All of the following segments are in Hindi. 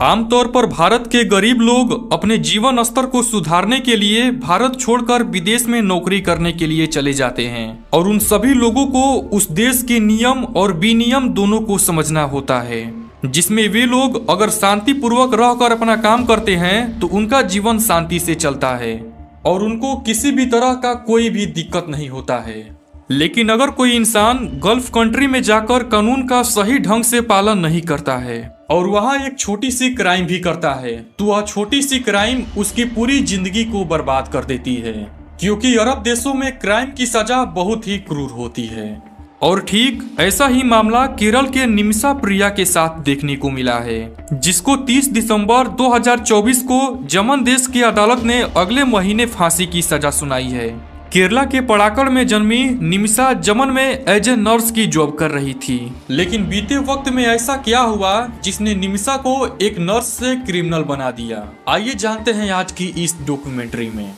आमतौर पर भारत के गरीब लोग अपने जीवन स्तर को सुधारने के लिए भारत छोड़कर विदेश में नौकरी करने के लिए चले जाते हैं और उन सभी लोगों को उस देश के नियम और विनियम दोनों को समझना होता है, जिसमें वे लोग अगर शांति पूर्वक रहकर अपना काम करते हैं तो उनका जीवन शांति से चलता है और उनको किसी भी तरह का कोई भी दिक्कत नहीं होता है। लेकिन अगर कोई इंसान गल्फ कंट्री में जाकर कानून का सही ढंग से पालन नहीं करता है और वहाँ एक छोटी सी क्राइम भी करता है तो वह छोटी सी क्राइम उसकी पूरी जिंदगी को बर्बाद कर देती है, क्योंकि अरब देशों में क्राइम की सजा बहुत ही क्रूर होती है। और ठीक ऐसा ही मामला केरल के निमिषा प्रिया के साथ देखने को मिला है, जिसको 30 दिसंबर 2024 को यमन देश की अदालत ने अगले महीने फांसी की सजा सुनाई है। केरला के पड़ाकड़ में जन्मी निमिषा यमन में एज ए नर्स की जॉब कर रही थी, लेकिन बीते वक्त में ऐसा क्या हुआ जिसने निमिषा को एक नर्स से क्रिमिनल बना दिया। आइए जानते हैं आज की इस डॉक्यूमेंट्री में।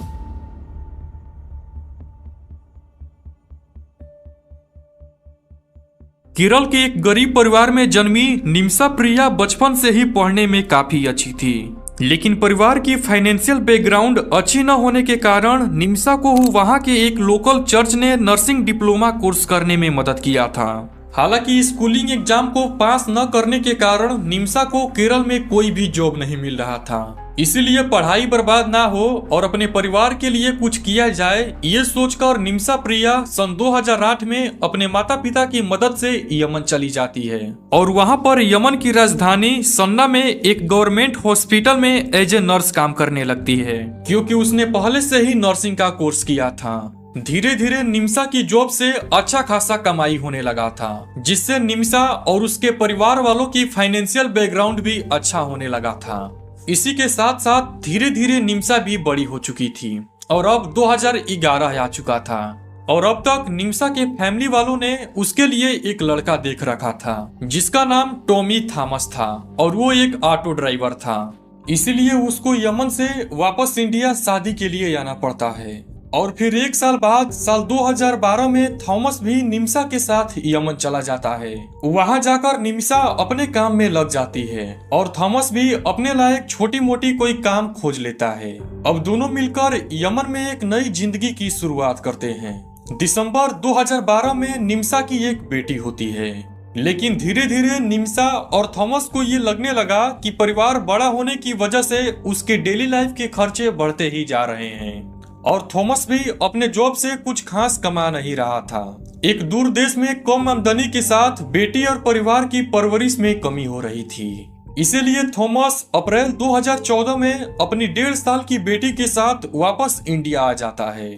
केरल के एक गरीब परिवार में जन्मी निमिषा प्रिया बचपन से ही पढ़ने में काफी अच्छी थी, लेकिन परिवार की फाइनेंशियल बैकग्राउंड अच्छी न होने के कारण निमिषा को वहां के एक लोकल चर्च ने नर्सिंग डिप्लोमा कोर्स करने में मदद किया था। हालांकि स्कूलिंग एग्जाम को पास न करने के कारण निमिषा को केरल में कोई भी जॉब नहीं मिल रहा था, इसीलिए पढ़ाई बर्बाद ना हो और अपने परिवार के लिए कुछ किया जाए, ये सोचकर निमिषा प्रिया सन 2008 में अपने माता पिता की मदद से यमन चली जाती है और वहां पर यमन की राजधानी सन्ना में एक गवर्नमेंट हॉस्पिटल में एज ए नर्स काम करने लगती है, क्योंकि उसने पहले से ही नर्सिंग का कोर्स किया था। धीरे धीरे निमिषा की जॉब से अच्छा खासा कमाई होने लगा था, जिससे निमिषा और उसके परिवार वालों की फाइनेंशियल बैकग्राउंड भी अच्छा होने लगा था। इसी के साथ साथ धीरे धीरे निमिषा भी बड़ी हो चुकी थी और अब 2011 आ चुका था और अब तक निमिषा के फैमिली वालों ने उसके लिए एक लड़का देख रखा था जिसका नाम टॉमी थॉमस था और वो एक ऑटो ड्राइवर था। इसीलिए उसको यमन से वापस इंडिया शादी के लिए आना पड़ता है और फिर एक साल बाद साल 2012 में थॉमस भी निमिषा के साथ यमन चला जाता है। वहां जाकर निमिषा अपने काम में लग जाती है और थॉमस भी अपने लायक छोटी मोटी कोई काम खोज लेता है। अब दोनों मिलकर यमन में एक नई जिंदगी की शुरुआत करते हैं। दिसंबर 2012 में निमिषा की एक बेटी होती है, लेकिन धीरे धीरे निमिषा और थॉमस को ये लगने लगा कि परिवार बड़ा होने की वजह से उसके डेली लाइफ के खर्चे बढ़ते ही जा रहे हैं और थॉमस भी अपने जॉब से कुछ खास कमा नहीं रहा था। एक दूर देश में कम आमदनी के साथ बेटी और परिवार की परवरिश में कमी हो रही थी। इसीलिए थॉमस अप्रैल 2014 में अपनी 1.5 साल की बेटी के साथ वापस इंडिया आ जाता है।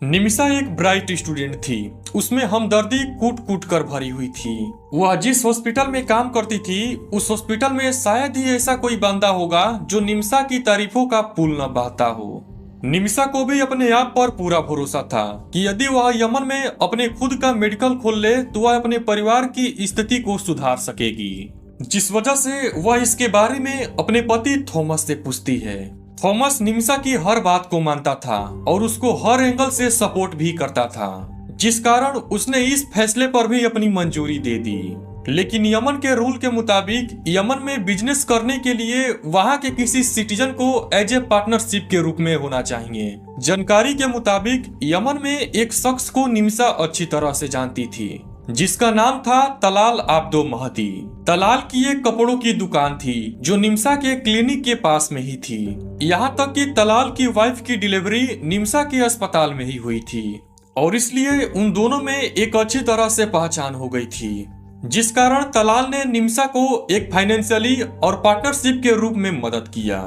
निमिषा एक ब्राइट स्टूडेंट थी, उसमें हमदर्दी कूट कूट कर भरी हुई थी। वह जिस हॉस्पिटल में काम करती थी उस हॉस्पिटल में शायद ही ऐसा कोई बंदा होगा जो निमिषा की तारीफों का पुल न बहाता हो। निमिषा को भी अपने आप पर पूरा भरोसा था कि यदि वह यमन में अपने खुद का मेडिकल खोल ले तो वह अपने परिवार की स्थिति को सुधार सकेगी, जिस वजह से वह इसके बारे में अपने पति थॉमस से पूछती है। थॉमस निमिषा की हर बात को मानता था और उसको हर एंगल से सपोर्ट भी करता था, जिस कारण उसने इस फैसले पर भी अपनी मंजूरी दे दी। लेकिन यमन के रूल के मुताबिक यमन में बिजनेस करने के लिए वहां के किसी सिटीजन को एज ए पार्टनरशिप के रूप में होना चाहिए। जानकारी के मुताबिक यमन में एक शख्स को निमिषा अच्छी तरह से जानती थी, जिसका नाम था तलाल आब्दो महदी। तलाल की एक कपड़ों की दुकान थी जो निमिषा के क्लिनिक के पास में ही थी। यहाँ तक कि तलाल की वाइफ की डिलीवरी निमिषा के अस्पताल में ही हुई थी और इसलिए उन दोनों में एक अच्छी तरह से पहचान हो गई थी, जिस कारण तलाल ने निमिषा को एक फाइनेंशियली और पार्टनरशिप के रूप में मदद किया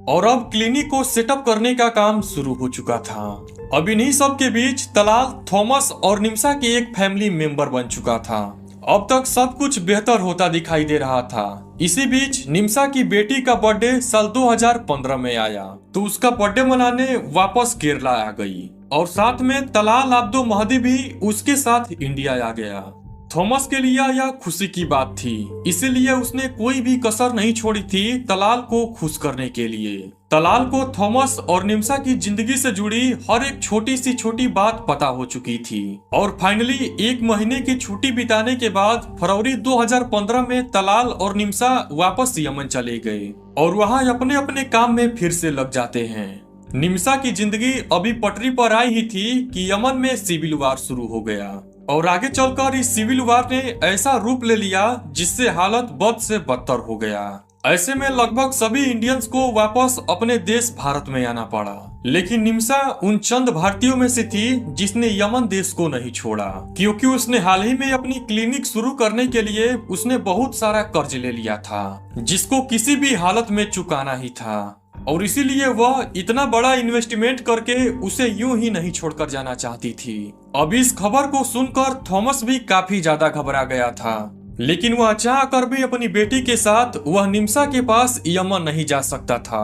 और अब क्लिनिक को सेटअप करने का काम शुरू हो चुका था। अब इन्हीं सब के बीच तलाल थॉमस और निमिषा के एक फैमिली मेंबर बन चुका था। अब तक सब कुछ बेहतर होता दिखाई दे रहा था। इसी बीच निमिषा की बेटी का बर्थडे साल 2015 में आया तो उसका बर्थडे मनाने वापस केरला आ गई और साथ में तलाल आब्दो महदी भी उसके साथ इंडिया आ गया। थॉमस के लिए यह खुशी की बात थी, इसीलिए उसने कोई भी कसर नहीं छोड़ी थी तलाल को खुश करने के लिए। तलाल को थॉमस और निम्सा की जिंदगी से जुड़ी हर एक छोटी सी छोटी बात पता हो चुकी थी और फाइनली 1 महीने की छुट्टी बिताने के बाद फरवरी 2015 में तलाल और निम्सा वापस यमन चले गए और वहां अपने अपने काम में फिर से लग जाते हैं। निम्सा की जिंदगी अभी पटरी पर आई ही थी कि यमन में सिविल वार शुरू हो गया और आगे चलकर इस सिविल वार ने ऐसा रूप ले लिया जिससे हालत बद से बदतर हो गया। ऐसे में लगभग सभी इंडियंस को वापस अपने देश भारत में आना पड़ा, लेकिन निम्सा उन चंद भारतीयों में से थी जिसने यमन देश को नहीं छोड़ा, क्योंकि उसने हाल ही में अपनी क्लिनिक शुरू करने के लिए उसने बहुत सारा कर्ज ले लिया था जिसको किसी भी हालत में चुकाना ही था और इसीलिए वह इतना बड़ा इन्वेस्टमेंट करके उसे यूं ही नहीं छोड़कर जाना चाहती थी। अब इस खबर को सुनकर थॉमस भी काफी ज्यादा घबरा गया था, लेकिन वह चाह कर भी अपनी बेटी के साथ वह निम्सा के पास यमन नहीं जा सकता था,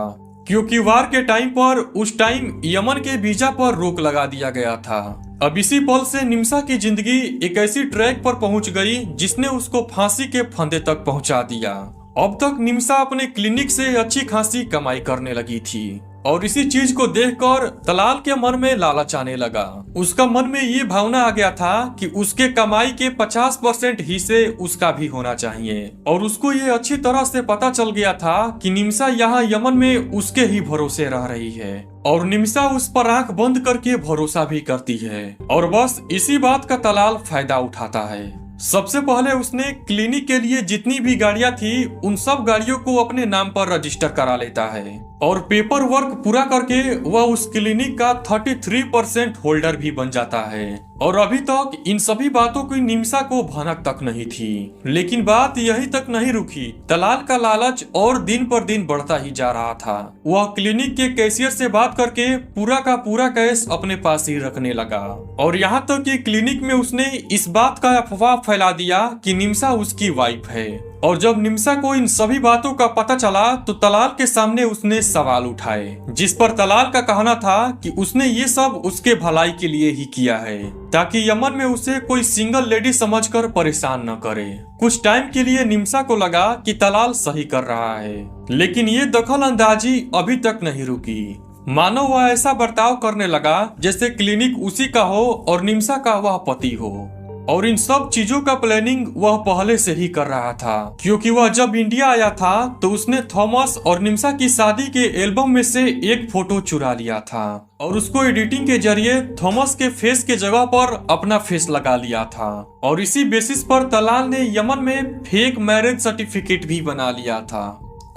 क्योंकि वार के टाइम पर उस टाइम यमन के वीजा पर रोक लगा दिया गया था। अब इसी पल से निम्सा की जिंदगी एक ऐसी ट्रैक पर पहुंच गई जिसने उसको फांसी के फंदे तक पहुंचा दिया। अब तक निम्सा अपने क्लिनिक से अच्छी खासी कमाई करने लगी थी और इसी चीज को देखकर तलाल के मन में लालच आने लगा। उसका मन में ये भावना आ गया था कि उसके कमाई के 50% हिस्से उसका भी होना चाहिए और उसको ये अच्छी तरह से पता चल गया था कि निम्सा यहाँ यमन में उसके ही भरोसे रह रही है और निम्सा उस पर आंख बंद करके भरोसा भी करती है और बस इसी बात का तलाल फायदा उठाता है। सबसे पहले उसने क्लिनिक के लिए जितनी भी गाड़ियां थी उन सब गाड़ियों को अपने नाम पर रजिस्टर करा लेता है और पेपर वर्क पूरा करके वह उस क्लिनिक का 33% होल्डर भी बन जाता है। और अभी तक इन सभी बातों की निम्सा को भनक तक नहीं थी, लेकिन बात यही तक नहीं रुकी। तलाल का लालच और दिन पर दिन बढ़ता ही जा रहा था। वह क्लिनिक के कैशियर से बात करके पूरा का पूरा कैश अपने पास ही रखने लगा और यहाँ तक कि क्लिनिक में उसने इस बात का अफवाह फैला दिया कि निम्सा उसकी वाइफ है। और जब निम्सा को इन सभी बातों का पता चला तो तलाल के सामने उसने सवाल उठाए, जिस पर तलाल का कहना था कि उसने ये सब उसके भलाई के लिए ही किया है, ताकि यमन में उसे कोई सिंगल लेडी समझकर परेशान न करे। कुछ टाइम के लिए निम्सा को लगा कि तलाल सही कर रहा है, लेकिन ये दखल अंदाजी अभी तक नहीं रुकी। मानो वह ऐसा बर्ताव करने लगा जैसे क्लिनिक उसी का हो और निम्सा का वह पति हो और इन सब चीजों का प्लानिंग वह पहले से ही कर रहा था, क्योंकि वह जब इंडिया आया था तो उसने थॉमस और निम्सा की शादी के एल्बम में से एक फोटो चुरा लिया था और उसको एडिटिंग के जरिए थॉमस के फेस के जगह पर अपना फेस लगा लिया था और इसी बेसिस पर तलाल ने यमन में फेक मैरिज सर्टिफिकेट भी बना लिया था।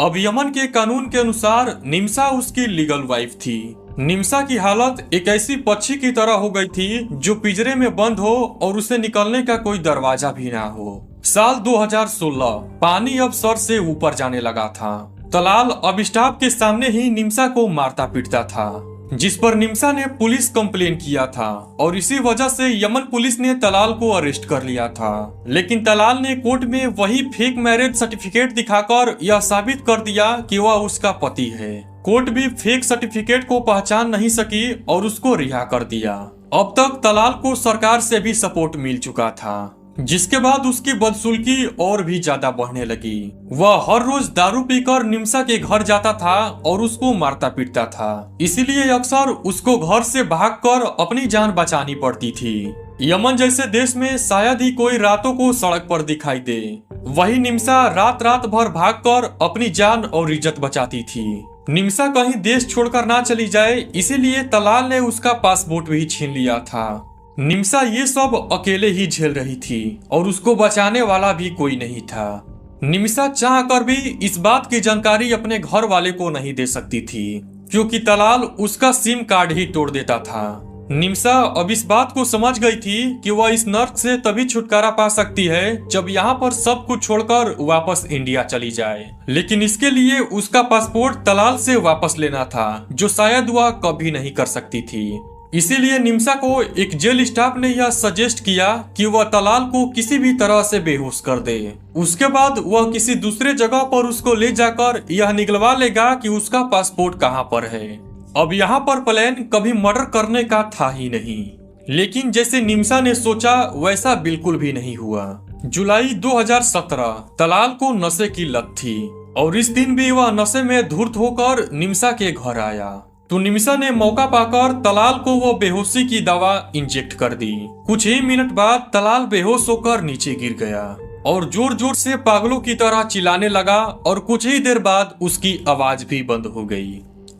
अब यमन के कानून के अनुसार निम्सा उसकी लीगल वाइफ थी। निम्सा की हालत एक ऐसी पक्षी की तरह हो गई थी जो पिंजरे में बंद हो और उसे निकलने का कोई दरवाजा भी ना हो। साल 2016 पानी अब सर से ऊपर जाने लगा था। तलाल अब स्टाफ के सामने ही निम्सा को मारता पीटता था, जिस पर निम्सा ने पुलिस कंप्लेन किया था और इसी वजह से यमन पुलिस ने तलाल को अरेस्ट कर लिया था। लेकिन तलाल ने कोर्ट में वही फेक मैरिज सर्टिफिकेट दिखाकर यह साबित कर दिया कि वह उसका पति है। कोर्ट भी फेक सर्टिफिकेट को पहचान नहीं सकी और उसको रिहा कर दिया। अब तक तलाल को सरकार से भी सपोर्ट मिल चुका था, जिसके बाद उसकी बदसुल्की और भी ज्यादा बढ़ने लगी। वह हर रोज दारू पीकर निम्सा के घर जाता था और उसको मारता पीटता था, इसीलिए अक्सर उसको घर से भागकर अपनी जान बचानी पड़ती थी। यमन जैसे देश में शायद ही कोई रातों को सड़क पर दिखाई दे, वही निम्सा रात रात भर भागकर अपनी जान और इज्जत बचाती थी। निम्सा कहीं देश छोड़कर ना चली जाए, इसीलिए तलाल ने उसका पासपोर्ट भी छीन लिया था। निम्सा ये सब अकेले ही झेल रही थी और उसको बचाने वाला भी कोई नहीं था। निम्सा चाहकर भी इस बात की जानकारी अपने घर वाले को नहीं दे सकती थी, क्योंकि तलाल उसका सिम कार्ड ही तोड़ देता था। निम्सा अब इस बात को समझ गई थी कि वह इस नर्क से तभी छुटकारा पा सकती है जब यहाँ पर सब कुछ छोड़कर वापस इंडिया चली जाए, लेकिन इसके लिए उसका पासपोर्ट तलाल से वापस लेना था, जो शायद वह कभी नहीं कर सकती थी। इसीलिए निम्सा को एक जेल स्टाफ ने यह सजेस्ट किया कि वह तलाल को किसी भी तरह से बेहोश कर दे। उसके बाद वह किसी दूसरे जगह पर उसको ले जाकर यह निकलवा लेगा कि उसका पासपोर्ट कहाँ पर है। अब यहाँ पर प्लान कभी मर्डर करने का था ही नहीं, लेकिन जैसे निम्सा ने सोचा वैसा बिल्कुल भी नहीं हुआ। जुलाई 2017 तलाल को नशे की लत थी और इस दिन भी वह नशे में धुर्त होकर निमिषा के घर आया। तो निमिषा ने मौका पाकर तलाल को वो बेहोशी की दवा इंजेक्ट कर दी। कुछ ही मिनट बाद तलाल बेहोश होकर नीचे गिर गया और जोर जोर से पागलों की तरह चिल्लाने लगा और कुछ ही देर बाद उसकी आवाज भी बंद हो गई।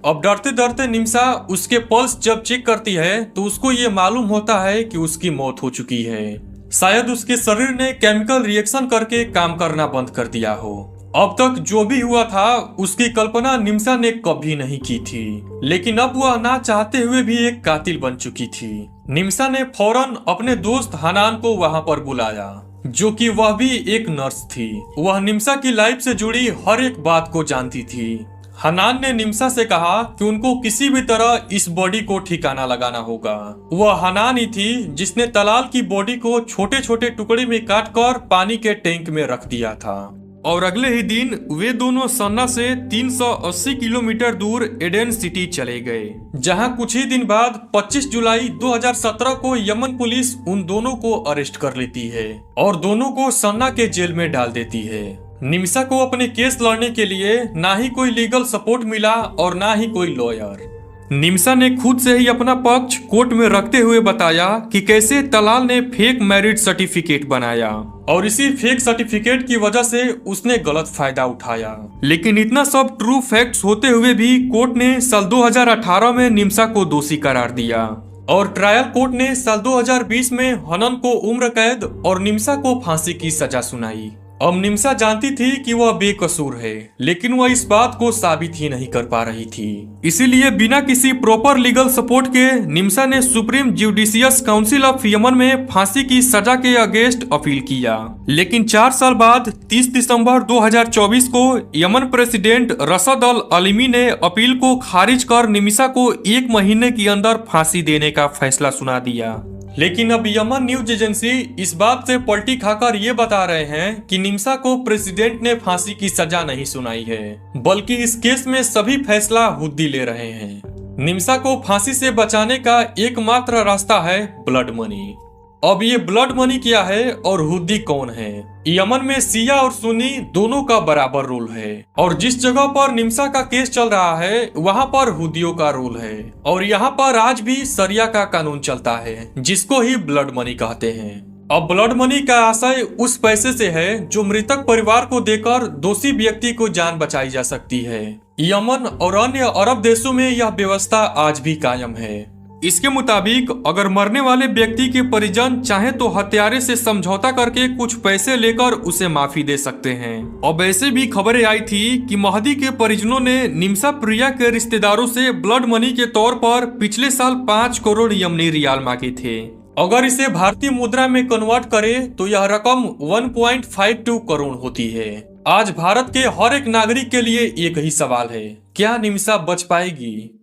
अब डरते डरते निमिषा उसके पल्स जब चेक करती है तो उसको ये मालूम होता है कि उसकी मौत हो चुकी है। शायद उसके शरीर ने केमिकल रिएक्शन करके काम करना बंद कर दिया हो। अब तक जो भी हुआ था उसकी कल्पना निमिषा ने कभी नहीं की थी, लेकिन अब वह ना चाहते हुए भी एक कातिल बन चुकी थी। निमिषा ने फौरन अपने दोस्त हनान को वहां पर बुलाया, जो कि वह भी एक नर्स थी। वह निमिषा की लाइफ से जुड़ी हर एक बात को जानती थी। हनान ने निमिषा से कहा कि उनको किसी भी तरह इस बॉडी को ठिकाना लगाना होगा। वह हनान ही थी जिसने तलाल की बॉडी को छोटे छोटे टुकड़े में काटकर पानी के टैंक में रख दिया था। और अगले ही दिन वे दोनों सन्ना से 380 किलोमीटर दूर एडेन सिटी चले गए, जहां कुछ ही दिन बाद 25 जुलाई 2017 को यमन पुलिस उन दोनों को अरेस्ट कर लेती है और दोनों को सन्ना के जेल में डाल देती है। निमिषा को अपने केस लड़ने के लिए ना ही कोई लीगल सपोर्ट मिला और ना ही कोई लॉयर। निमिषा ने खुद से ही अपना पक्ष कोर्ट में रखते हुए बताया कि कैसे तलाल ने फेक मैरिज सर्टिफिकेट बनाया और इसी फेक सर्टिफिकेट की वजह से उसने गलत फायदा उठाया। लेकिन इतना सब ट्रू फैक्ट्स होते हुए भी कोर्ट ने साल 2018 में निमिषा को दोषी करार दिया और ट्रायल कोर्ट ने साल 2020 में हनन को उम्र कैद और निमिषा को फांसी की सजा सुनाई। अब निमिषा जानती थी कि वह बेकसूर है, लेकिन वह इस बात को साबित ही नहीं कर पा रही थी। इसीलिए बिना किसी प्रॉपर लीगल सपोर्ट के निमिषा ने supreme judicious council of Yemen में फांसी की सजा के अगेंस्ट अपील किया। लेकिन 4 साल बाद 30 दिसंबर 2024 को यमन प्रेसिडेंट रशद अल अलीमी ने अपील को खारिज कर निमिषा को 1 महीने के अंदर फांसी देने का फैसला सुना दिया। लेकिन अब यमन न्यूज एजेंसी इस बात से पलटी खाकर ये बता रहे हैं कि निमिषा को प्रेसिडेंट ने फांसी की सजा नहीं सुनाई है, बल्कि इस केस में सभी फैसला हुद्दी ले रहे हैं। निमिषा को फांसी से बचाने का एकमात्र रास्ता है ब्लड मनी। अब ये ब्लड मनी क्या है और हुद्दी कौन है? यमन में शिया और सुन्नी दोनों का बराबर रोल है और जिस जगह पर निमिषा का केस चल रहा है वहाँ पर हुद्दियों का रोल है और यहाँ पर आज भी शरिया का कानून चलता है, जिसको ही ब्लड मनी कहते हैं। अब ब्लड मनी का आशय उस पैसे से है जो मृतक परिवार को देकर दोषी व्यक्ति को जान बचाई जा सकती है। यमन और अन्य अरब देशों में यह व्यवस्था आज भी कायम है। इसके मुताबिक अगर मरने वाले व्यक्ति के परिजन चाहे तो हत्यारे से समझौता करके कुछ पैसे लेकर उसे माफी दे सकते हैं। अब ऐसे भी खबरें आई थी कि महदी के परिजनों ने निमिषा प्रिया के रिश्तेदारों से ब्लड मनी के तौर पर पिछले साल 5 करोड़ यमनी रियाल मांगे थे। अगर इसे भारतीय मुद्रा में कन्वर्ट करें तो यह रकम 1.52 करोड़ होती है। आज भारत के हर एक नागरिक के लिए एक ही सवाल है, क्या निमिषा बच पाएगी?